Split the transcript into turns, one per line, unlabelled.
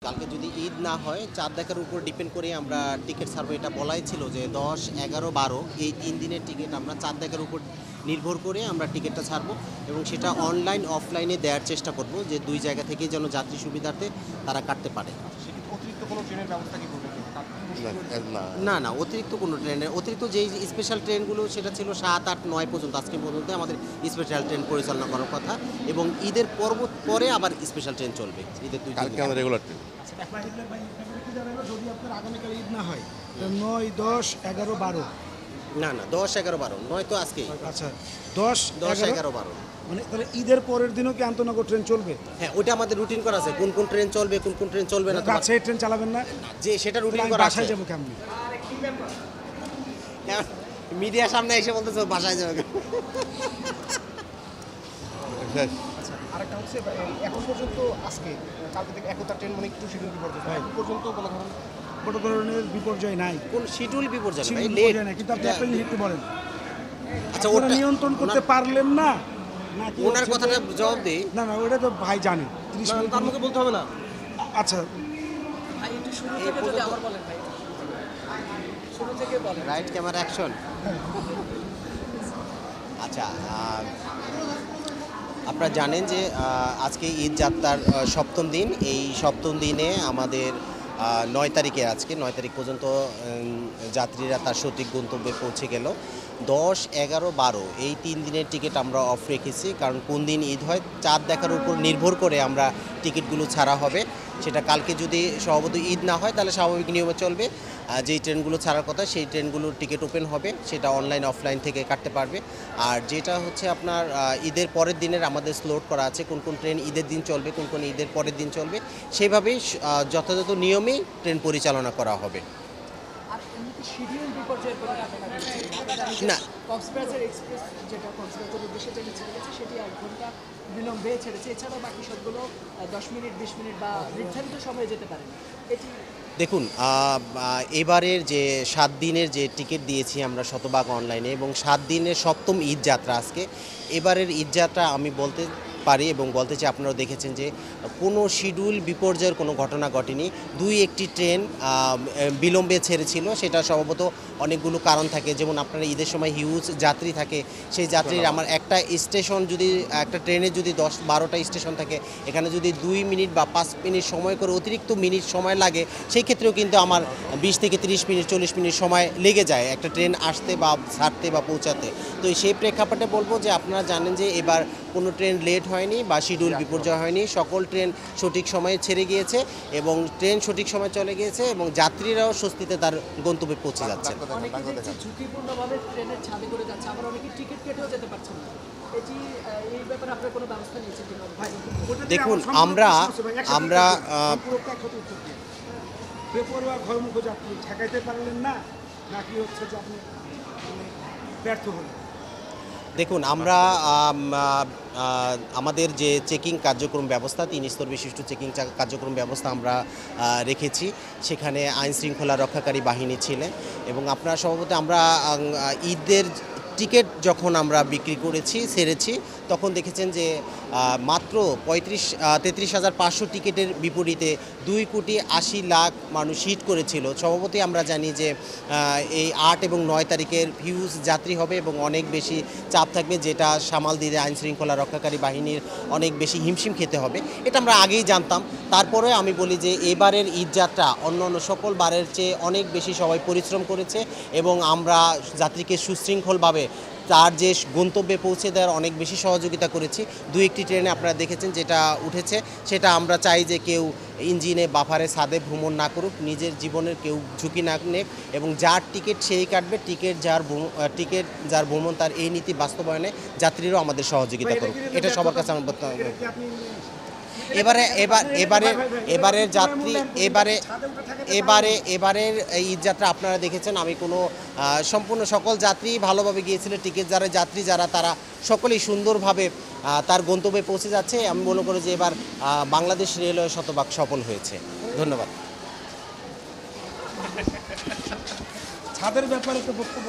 কালকে যদি ঈদ না হয় চাঁদ দেখার উপর ডিপেন্ড করে আমরা টিকিট ছাড়বো। এটা বলাই ছিল যে 10, 11, 12 এই 3 দিনের টিকিট আমরা চাঁদ দেখার উপর নির্ভর করে আমরা টিকিটটা ছাড়বো এবং সেটা অনলাইন অফলাইনে দেওয়ার চেষ্টা করব যে দুই জায়গা থেকেই যেন যাত্রী সুবিধার্থে তারা কাটতে পারে।
অতিরিক্ত কোনো ট্রেনের ব্যবস্থা কি করবেন?
না না, অতিরিক্ত কোনো ট্রেনের অতিরিক্ত যেই স্পেশাল ট্রেনগুলো সেটা ছিল 7, 8, 9 পর্যন্ত আজকে পর্যন্ত আমাদের স্পেশাল ট্রেন পরিচালনা করার কথা এবং ঈদের পরে আবার স্পেশাল ট্রেন চলবে। ঈদের 2 দিন
আমাদের রেগুলার ট্রেন।
যদি আপনার আগামীকাল ঈদ না হয় 9, 10, 11, 12
না না 10, 11, 12 নয় তো আজকে।
আচ্ছা 10,
11, 12
মানে তাহলে ঈদের পরের দিনও কি আন্তনগর ট্রেন চলবে?
হ্যাঁ, ওইটা আমাদের রুটিন করা আছে কোন কোন ট্রেন চলবে কোন কোন ট্রেন চলবে না।
রাজশাহী ট্রেন চালাবেন না?
যে সেটা রুটিন
আমি
করা আছে।
বাসায় যাবো কেমনি?
মিডিয়ার সামনে এসে বলতেছে বাসায় যাবে।
আচ্ছা আরেকটা হচ্ছে এখন পর্যন্ত আজকে কালকে থেকে একতা ট্রেন মানে একটু শিডিউল বিপর্যয় এখন পর্যন্ত কোনো ধরনের বিপর্যয় নাই,
কোন শিডিউল বিপর্যয় না ভাই,
শিডিউল
লেট।
বিপর্যয় নাই, কিন্তু আপনি একটা জিনিস একটু বলেন
আচ্ছা
ওটা
ওটা
নিয়ন্ত্রণ করতে পারলেন না নাকি
ওনার
হচ্ছে
কথাটা
যে-
জবাব দেই।
না না ওটা তো ভাই জানে 30 মিনিট
তার মুখে বলতে হবে না।
আচ্ছা
ভাই একটু শুরু থেকে যদি আবার বলেন ভাই, শুরু থেকে বলেন।
Right camera action. আচ্ছা, আপনারা জানেন যে আজকে ঈদ যাত্রার সপ্তম দিন। এই সপ্তম দিনে আমাদের 9 তারিখে আজকে 9 তারিখ পর্যন্ত যাত্রীরা তার সঠিক গন্তব্যে পৌঁছে গেল। 10, 11, 12 এই 3 দিনের টিকিট আমরা অফ রেখেছি, কারণ কোন দিন ঈদ হয় চাঁদ দেখার উপর নির্ভর করে আমরা টিকিটগুলো ছাড়া হবে। সেটা কালকে যদি স্বভাবত ঈদ না হয় তাহলে স্বাভাবিক নিয়মে চলবে। যেই ট্রেনগুলো ছাড়ার কথা সেই ট্রেনগুলোর টিকিট ওপেন হবে, সেটা অনলাইন অফলাইন থেকে কাটতে পারবে। আর যেটা হচ্ছে আপনার ঈদের পরের দিনের আমাদের স্লট করা আছে কোন কোন ট্রেন ঈদের দিন চলবে কোন কোন ঈদের পরের দিন চলবে, সেইভাবেই যথাযথ নিয়মেই ট্রেন পরিচালনা করা হবে।
আর এমনিতে শিডিউল বিপর্যয়ের কোনো ঘটনা ঘটেছে
না।
কক্সবাজার এক্সপ্রেস যেটা কক্সবাজার উদ্দেশ্যে ট্রেনে ছেড়ে গেছে সেটি 1 ঘন্টা বিলম্বে ছেড়েছে, এছাড়াও বাকি সবগুলো 10 মিনিট 20 মিনিট বা নির্ধারিত সময়ে যেতে পারে না। এটি
দেখুন, এবারের যে 7 দিনের যে টিকিট দিয়েছি আমরা শতভাগ অনলাইনে এবং 7 দিনের সপ্তম ঈদ যাত্রা আজকে। এবারের ঈদ যাত্রা আমি বলতে পারি এবং বলতে চাই আপনারাও দেখেছেন যে কোনো শিডিউল বিপর্যয়ের কোনো ঘটনা ঘটেনি। 2-1টি ট্রেন বিলম্বে ছেড়েছিল, সেটা সম্ভবত অনেকগুলো কারণ থাকে, যেমন আপনারা ঈদের সময় হিউজ যাত্রী থাকে, সেই যাত্রীর আমার একটা স্টেশন যদি একটা ট্রেনে যদি 10-12টা স্টেশন থাকে, এখানে যদি 2 মিনিট বা 5 মিনিট সময় করে অতিরিক্ত মিনিট সময় লাগে, সেই ক্ষেত্রেও কিন্তু আমার 20 থেকে 30 মিনিট 40 মিনিট সময় লেগে যায় একটা ট্রেন আসতে বা ছাড়তে বা পৌঁছাতে। তো সেই প্রেক্ষাপটে বলবো যে আপনারা জানেন যে এবার কোনো ট্রেন লেট হয়নি বা শিডিউল বিপর্যয় হয়নি, সকল ট্রেন সঠিক সময়ে ছেড়ে গিয়েছে এবং ট্রেন সঠিক সময় চলে গিয়েছে এবং যাত্রীরাও স্বস্তিতে তার গন্তব্যে পৌঁছে যাচ্ছে।
অনেকে দেখছি ঝুঁকিপূর্ণভাবে ট্রেনের ছাদে করে যাচ্ছে, আবার অনেকে টিকিট কেটেও যেতে পারছেন না। এটি এই ব্যাপারে আপনারা কোনো ব্যবস্থা নিয়েছেন কিনা ভাই?
দেখুন, আমরা
বেপরোয়া ঘরমুখ যাত্রী ঠেকাইতে পারলেন না নাকি হচ্ছে যে আপনি ব্যর্থ হলেন?
দেখুন, আমরা আমাদের যে চেকিং কার্যক্রম ব্যবস্থা 3 স্তর বিশিষ্ট চেকিং কার্যক্রম ব্যবস্থা আমরা রেখেছি, সেখানে আইন শৃঙ্খলা রক্ষাকারী বাহিনী ছিলেন এবং আপনারা সম্ভবত আমরা ঈদের টিকিট যখন আমরা বিক্রি করেছি ছেড়েছি তখন দেখেছেন যে মাত্র 33,500 টিকিটের বিপরীতে 2,80,00,000 মানুষ হিট করেছিল। স্বভাবতই আমরা জানি যে এই 8 এবং 9 তারিখের হিউজ যাত্রী হবে এবং অনেক বেশি চাপ থাকবে, যেটা সামাল দিতে আইন শৃঙ্খলা রক্ষাকারী বাহিনীর অনেক বেশি হিমশিম খেতে হবে। এটা আমরা আগেই জানতাম। তারপরে আমি বলি যে এবারের ঈদযাত্রা অন্যান্য সকল বারের চেয়ে অনেক বেশি সবাই পরিশ্রম করেছে এবং আমরা যাত্রীকে সুশৃঙ্খলভাবে তার যে গন্তব্যে পৌঁছে দেওয়ার অনেক বেশি সহযোগিতা করেছি। 2-1টি ট্রেনে আপনারা দেখেছেন যেটা উঠেছে, সেটা আমরা চাই যে কেউ ইঞ্জিনে বাফারে ছাদে ভ্রমণ না করুক, নিজের জীবনের কেউ ঝুঁকি না নেক এবং যার টিকিট সেই কাটবে, টিকিট যার ভ্রমণ তার এই নীতি বাস্তবায়নে যাত্রীরাও আমাদের সহযোগিতা করুক, এটা সবার কাছে আমার বলতে হবে। এবারের যাত্রী এবারের ঈদযাত্রা আপনারা দেখেছেন, আমি কোনো সম্পূর্ণ সকল যাত্রী ভালোভাবে গিয়েছিলেন। টিকিট যাত্রী যারা তারা সকলেই সুন্দরভাবে তার গন্তব্যে পৌঁছে যাচ্ছে। আমি মনে করি যে এবার বাংলাদেশ রেলওয়ে শতভাগ সফল হয়েছে। ধন্যবাদ।
ছাদের ব্যাপারে তো বক্তব্য